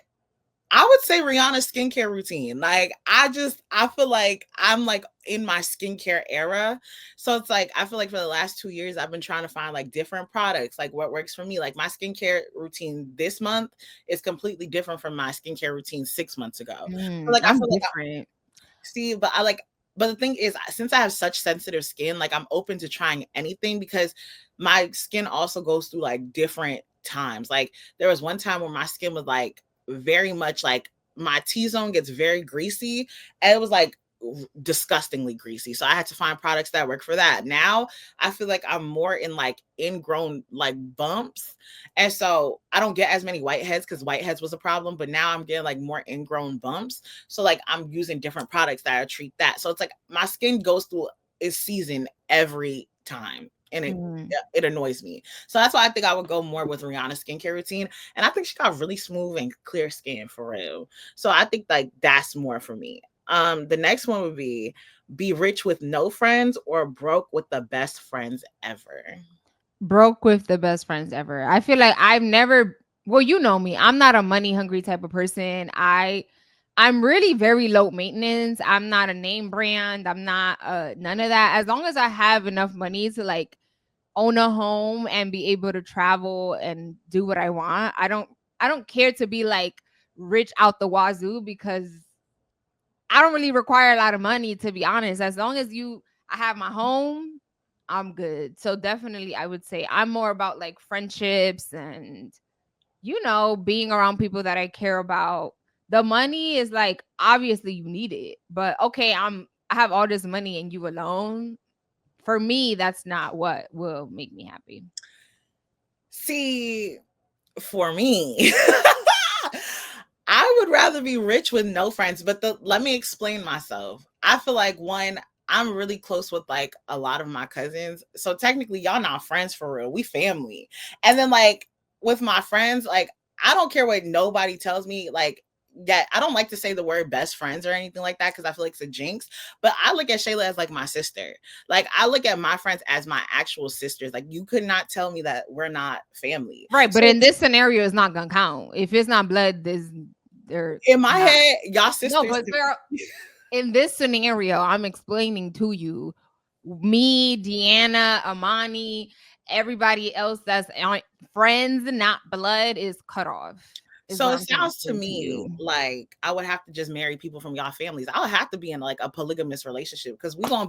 I would say Rihanna's skincare routine. Like, I feel like I'm like in my skincare era. So it's like, I feel like for the last 2 years, I've been trying to find like different products, like what works for me. Like my skincare routine this month is completely different from my skincare routine 6 months ago. So like, I I'm feel like, different. but the thing is, since I have such sensitive skin, like I'm open to trying anything because my skin also goes through like different times. Like there was one time where my skin was like very much like my T-zone gets very greasy, and it was like disgustingly greasy. So I had to find products that work for that. Now I feel like I'm more in like ingrown like bumps. And so I don't get as many whiteheads because whiteheads was a problem, but now I'm getting like more ingrown bumps. So like I'm using different products that treat that. So it's like my skin goes through its season every time. And it annoys me. So that's why I think I would go more with Rihanna's skincare routine. And I think she got really smooth and clear skin for real. So I think like that's more for me. The next one would be rich with no friends or broke with the best friends ever. Broke with the best friends ever. I feel like I've never, well, you know me. I'm not a money hungry type of person. I'm really very low maintenance. I'm not a name brand. I'm not none of that. As long as I have enough money to like own a home and be able to travel and do what I want, I don't care to be like rich out the wazoo, because I don't really require a lot of money, to be honest. As long as I have my home, I'm good. So definitely I would say I'm more about like friendships and being around people that I care about. The money is like, obviously you need it, but okay, I have all this money and you alone. For me, that's not what will make me happy. See, for me, I would rather be rich with no friends, but let me explain myself. I feel like one, I'm really close with like a lot of my cousins. So technically y'all not friends for real. We family. And then like with my friends, like I don't care what nobody tells me. Like, yeah, I don't like to say the word best friends or anything like that because I feel like it's a jinx. But I look at Shayla as like my sister. Like I look at my friends as my actual sisters. Like you could not tell me that we're not family. Right. But in this scenario, it's not gonna count. If it's not blood, they're in my head, y'all sisters. No, but in this scenario, I'm explaining to you, me, Deanna, Amani, everybody else that's friends, not blood, is cut off. So it sounds to me like I would have to just marry people from y'all families. I would have to be in like a polygamous relationship because we're gonna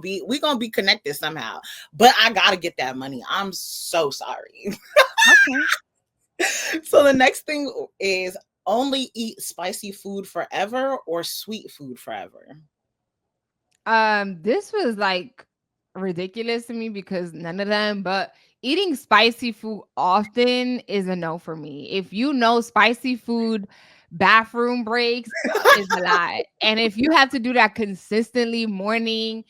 be connected somehow. But I gotta get that money. I'm so sorry. Okay. So the next thing is only eat spicy food forever or sweet food forever. This was like ridiculous to me because none of them, but eating spicy food often is a no for me. If you know spicy food bathroom breaks is a lot. And if you have to do that consistently morning,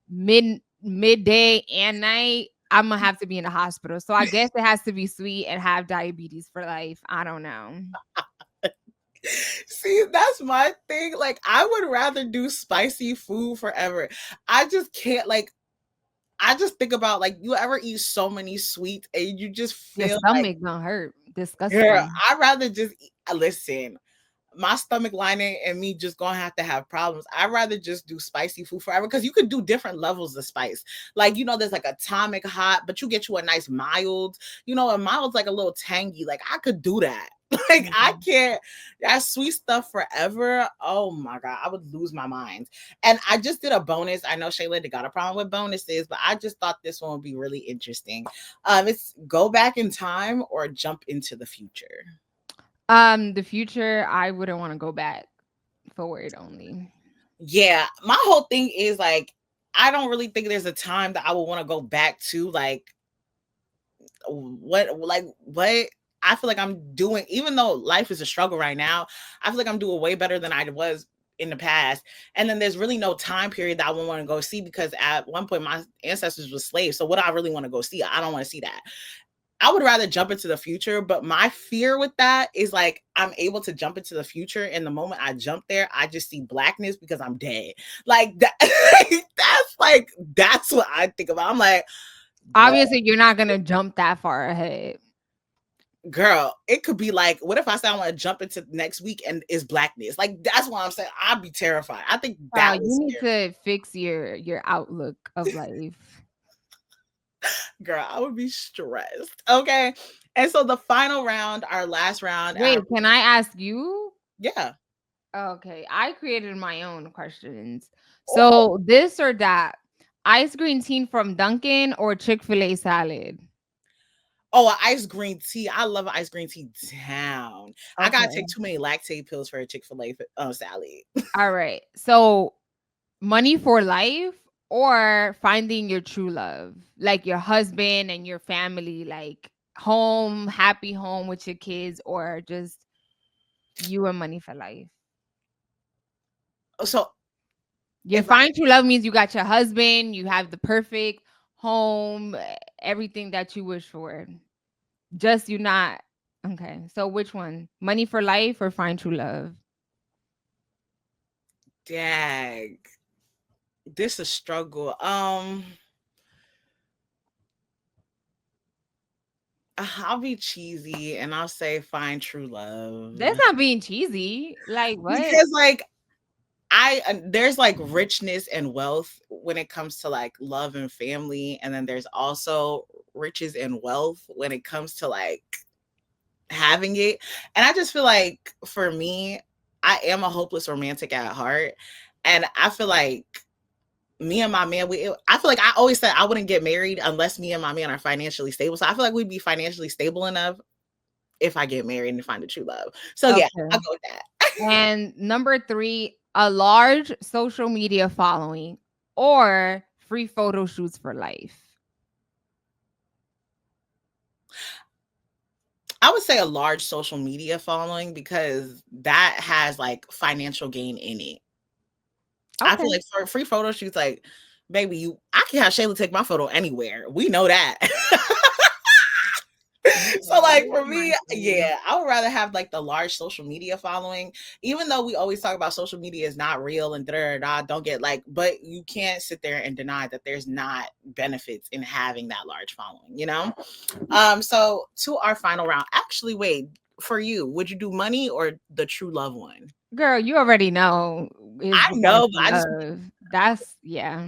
midday and night, I'm gonna have to be in the hospital. So I guess it has to be sweet and have diabetes for life. I don't know. See, that's my thing. Like, I would rather do spicy food forever. I just can't, like, I just think about, like, you ever eat so many sweets and you just Your feel like, stomach gonna hurt. Disgusting. girl, I'd rather just listen. My stomach lining and me just gonna have to have problems. I'd rather just do spicy food forever because you could do different levels of spice. Like, there's like atomic hot, but you get you a nice mild, a mild's like a little tangy. Like, I could do that. Like, I can't, that sweet stuff forever. Oh my God, I would lose my mind. And I just did a bonus. I know Shayla got a problem with bonuses, but I just thought this one would be really interesting. It's go back in time or jump into the future. The future, I wouldn't want to go back. Forward only. Yeah, my whole thing is like, I don't really think there's a time that I would want to go back to. Like, what I feel like I'm doing, even though life is a struggle right now, I feel like I'm doing way better than I was in the past. And then there's really no time period that I would want to go see because at one point my ancestors were slaves. So what do I really want to go see? I don't want to see that. I would rather jump into the future, but my fear with that is like, I'm able to jump into the future. And the moment I jump there, I just see blackness because I'm dead. Like that, that's what I think about. I'm like, obviously you're not going to jump that far ahead. Girl, it could be like, what if I say I want to jump into next week and it's blackness? Like, that's what I'm saying. I'd be terrified. I think that you need to fix your outlook of life. Girl, I would be stressed. Okay. And so the final round, our last round. Wait, can I ask you? Yeah. Okay. I created my own questions. So this or that, ice green tea from Dunkin' or Chick-fil-A salad? Oh, an ice green tea. I love an ice green tea down. Okay. I got to take too many lactate pills for a Chick-fil-A salad. All right. So money for life or finding your true love, like your husband and your family, like home, happy home with your kids, or just you and money for life? So your find true love means you got your husband, you have the perfect home, everything that you wish for. Just you not. Okay. So which one? Money for life or find true love? Dag. This is a struggle. I'll be cheesy and I'll say find true love. That's not being cheesy. Like what? Because like there's like richness and wealth when it comes to like love and family, and then there's also riches and wealth when it comes to like having it. And I just feel like for me, I am a hopeless romantic at heart, and I feel like me and my man, I feel like I always said I wouldn't get married unless me and my man are financially stable. So I feel like we'd be financially stable enough if I get married and find a true love. So yeah, I'll go with that. And number 3, a large social media following or free photo shoots for life? I would say a large social media following because that has like financial gain in it. Okay. I feel like for free photo shoots, like, baby, I can have Shayla take my photo anywhere. We know that. So like for me, yeah, I would rather have like the large social media following, even though we always talk about social media is not real and don't get like, but you can't sit there and deny that there's not benefits in having that large following, So to our final round, actually, wait, for you, would you do money or the true love one? Girl, you already know. I know, but that's yeah.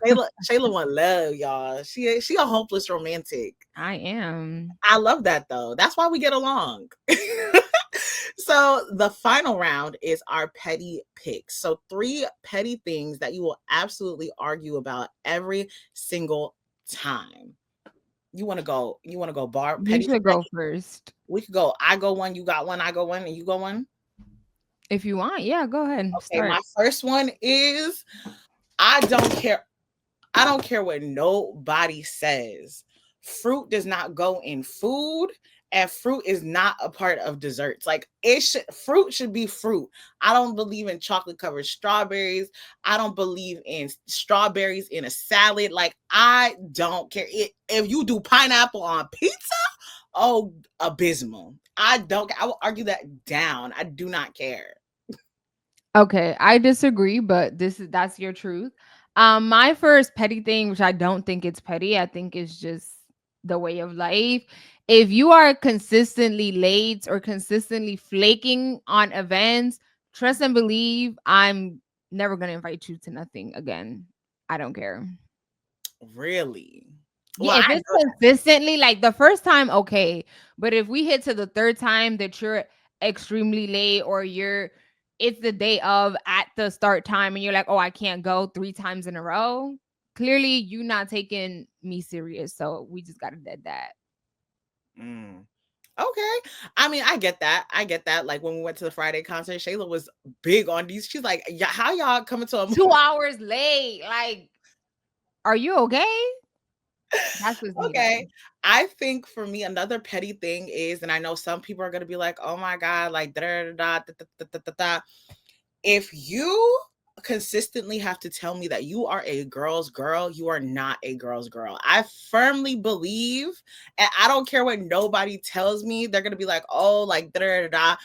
Shayla want love, y'all. She a hopeless romantic. I am. I love that though. That's why we get along. So the final round is our petty picks. So 3 petty things that you will absolutely argue about every single time. You want to go bar? You should go first. We could go. I go one, you got one, I go one, and you go one. If you want, yeah, go ahead. Okay, start. My first one is I don't care what nobody says. fruit does not go in food, and fruit is not a part of desserts. Like fruit should be fruit. I don't believe in chocolate covered strawberries. I don't believe in strawberries in a salad. Like, I don't care. If you do pineapple on pizza, oh, abysmal. I will argue that down. I do not care. Okay, I disagree, but that's your truth. My first petty thing, which I don't think it's petty, I think it's just the way of life. If you are consistently late or consistently flaking on events, trust and believe I'm never gonna invite you to nothing again. I don't care. Really? Yeah, Well, if I it's consistently like the first time, okay. But if we hit to the third time that you're extremely late or it's the day of at the start time and you're like, oh, I can't go 3 times in a row. Clearly, you not taking me serious. So we just gotta dead that. Okay. I mean, I get that. I get that. Like, when we went to the Friday concert, Shayla was big on these. She's like, yeah, how y'all coming to a 2 hours late. Like, are you okay? That's just me though. Okay. I think for me, another petty thing is, and I know some people are gonna be like, oh my God, like da da da da da da da da da. If you consistently have to tell me that you are a girl's girl, you are not a girl's girl. I firmly believe, and I don't care what nobody tells me, they're gonna be like, oh, like da da da da.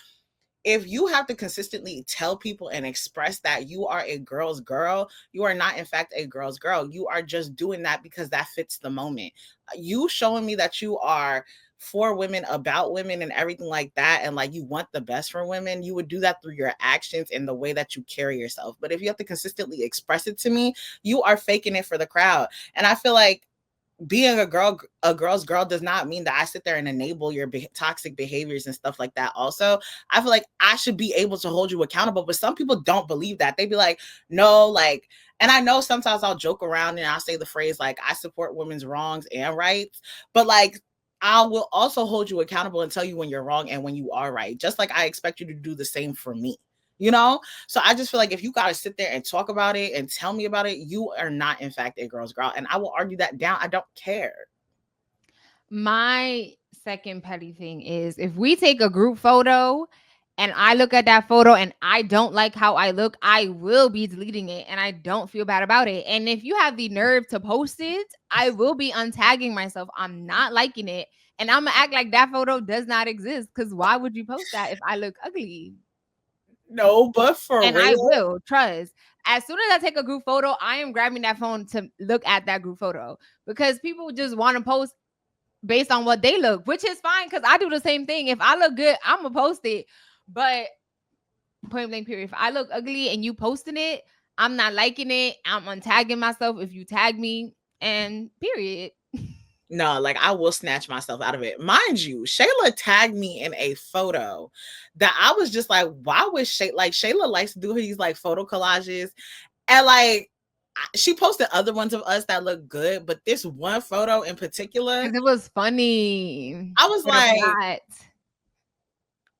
If you have to consistently tell people and express that you are a girl's girl, you are not in fact a girl's girl. You are just doing that because that fits the moment. You showing me that you are for women, about women, and everything like that, and like you want the best for women, you would do that through your actions and the way that you carry yourself. But if you have to consistently express it to me, you are faking it for the crowd. And I feel like being a girl's girl does not mean that I sit there and enable your toxic behaviors and stuff like that. Also, I feel like I should be able to hold you accountable, but some people don't believe that. They be like, no, like, and I know sometimes I'll joke around and I'll say the phrase like, I support women's wrongs and rights, but like, I will also hold you accountable and tell you when you're wrong and when you are right, just like I expect you to do the same for me. You know, so I just feel like if you got to sit there and talk about it and tell me about it, you are not, in fact, a girl's girl. And I will argue that down. I don't care. My second petty thing is if we take a group photo and I look at that photo and I don't like how I look, I will be deleting it and I don't feel bad about it. And if you have the nerve to post it, I will be untagging myself. I'm not liking it. And I'm gonna act like that photo does not exist because why would you post that if I look ugly? No, but for And I real. will trust. As soon as I take a group photo, I am grabbing that phone to look at that group photo because people just want to post based on what they look, which is fine because I do the same thing. If I look good, I'm gonna post it. But point blank period. If I look ugly and you posting it, I'm not liking it. I'm untagging myself if you tag me, and period. No, like I will snatch myself out of it. Mind you, Shayla tagged me in a photo that I was just like, why was Shayla likes to do these like photo collages, and like she posted other ones of us that look good, but this one photo in particular, Because it was funny. I was But if like,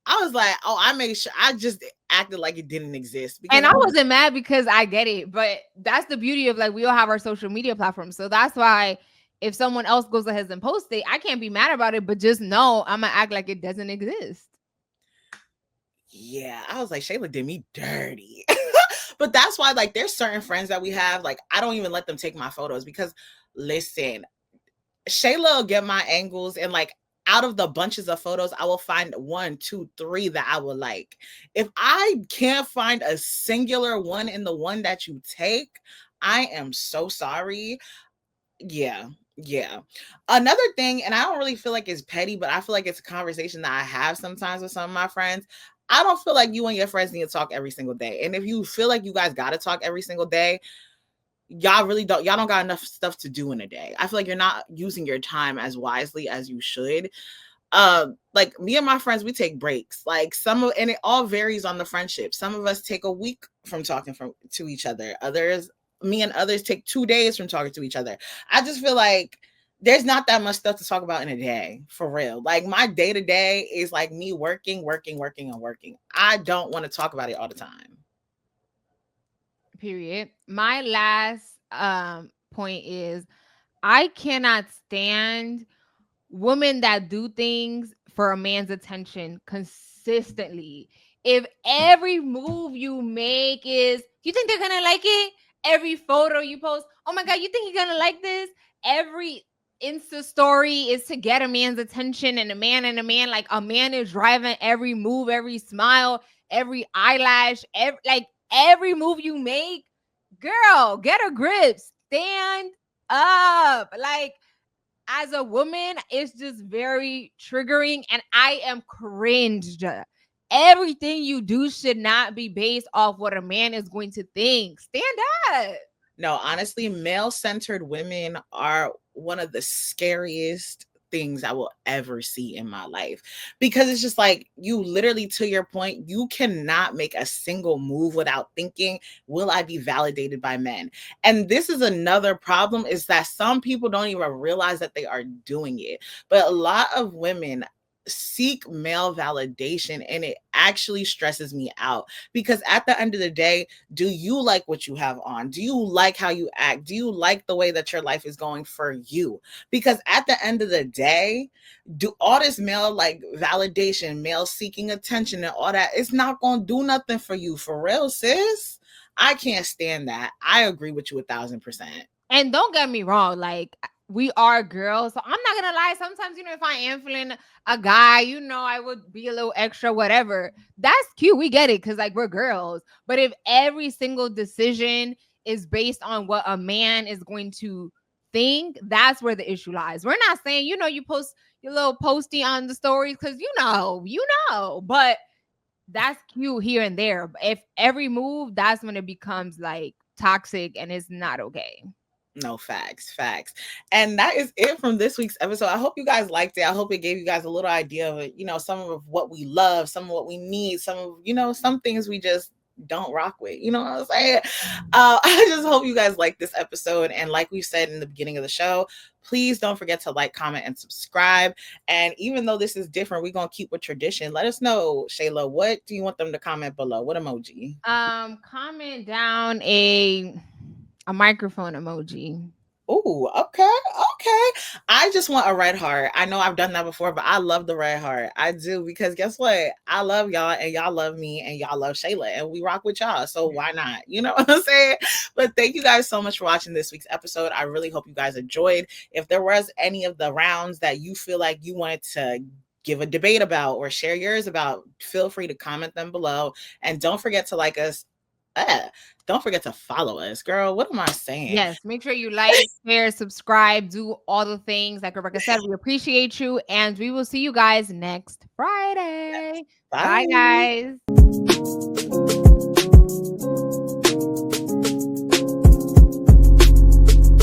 not, oh, I made sure I just acted like it didn't exist because and I wasn't mad because I get it, but that's the beauty of like we all have our social media platforms. So that's why if someone else goes ahead and posts it, I can't be mad about it, but just know I'm gonna act like it doesn't exist. yeah, I was like, Shayla did me dirty. But that's why, like, there's certain friends that we have, like, I don't even let them take my photos because listen, Shayla will get my angles, and like out of the bunches of photos, I will find 1, 2, 3 that I will like. If I can't find a singular one in the one that you take, I am so sorry. Yeah. Yeah. Another thing, and I don't really feel like it's petty, but I feel like it's a conversation that I have sometimes with some of my friends. I don't feel like you and your friends need to talk every single day. And if you feel like you guys got to talk every single day, y'all don't got enough stuff to do in a day. I feel like you're not using your time as wisely as you should. Like me and my friends, we take breaks. Like and it all varies on the friendship. Some of us take a week from talking to each other. Me and others take 2 days from talking to each other. I just feel like there's not that much stuff to talk about in a day, for real. Like my day to day is like me working, working, working, and working. I don't want to talk about it all the time. Period. My last point is I cannot stand women that do things for a man's attention consistently. If every move you make is, you think they're gonna like it? Every photo you post, oh my God, you think you're gonna like this? Every Insta story is to get a man's attention, and a man, like a man is driving every move, every smile, every eyelash, every move you make. Girl, get a grip. Stand up. Like, as a woman, it's just very triggering, and I am cringed. Everything you do should not be based off what a man is going to think. Stand up. No, honestly, male-centered women are one of the scariest things I will ever see in my life, because it's just like, you literally, to your point, you cannot make a single move without thinking, will I be validated by men? And this is another problem, is that some people don't even realize that they are doing it. But a lot of women seek male validation, and it actually stresses me out, because at the end of the day, do you like what you have on? Do you like how you act? Do you like the way that your life is going for you? Because at the end of the day, do all this male like validation, male seeking attention and all that, it's not going to do nothing for you, for real, sis. I can't stand that. I agree with you 1,000%. And don't get me wrong, like, we are girls, so I'm not gonna lie. Sometimes, if I am feeling a guy, I would be a little extra, whatever. That's cute. We get it, because like, we're girls. But if every single decision is based on what a man is going to think, that's where the issue lies. We're not saying, you post your little posty on the stories because but that's cute here and there. But if every move, that's when it becomes like toxic, and it's not okay. No, facts. And that is it from this week's episode. I hope you guys liked it. I hope it gave you guys a little idea of it, some of what we love, some of what we need, some of, some things we just don't rock with. You know what I'm saying? I just hope you guys like this episode. And like we said in the beginning of the show, please don't forget to like, comment, and subscribe. And even though this is different, we're going to keep with tradition. Let us know, Shayla, what do you want them to comment below? What emoji? Comment down a microphone emoji. Oh, okay. I just want a red heart. I know I've done that before, but I love the red heart. I do, because guess what? I love y'all, and y'all love me, and y'all love Shayla, and we rock with y'all. So why not? You know what I'm saying? But thank you guys so much for watching this week's episode. I really hope you guys enjoyed. If there was any of the rounds that you feel like you wanted to give a debate about or share yours about, feel free to comment them below. And don't forget to like us. Don't forget to follow us, girl. What am I saying? Yes, make sure you like, share, subscribe, do all the things. Like Rebecca said, we appreciate you, and we will see you guys next Friday. Bye. Bye, guys.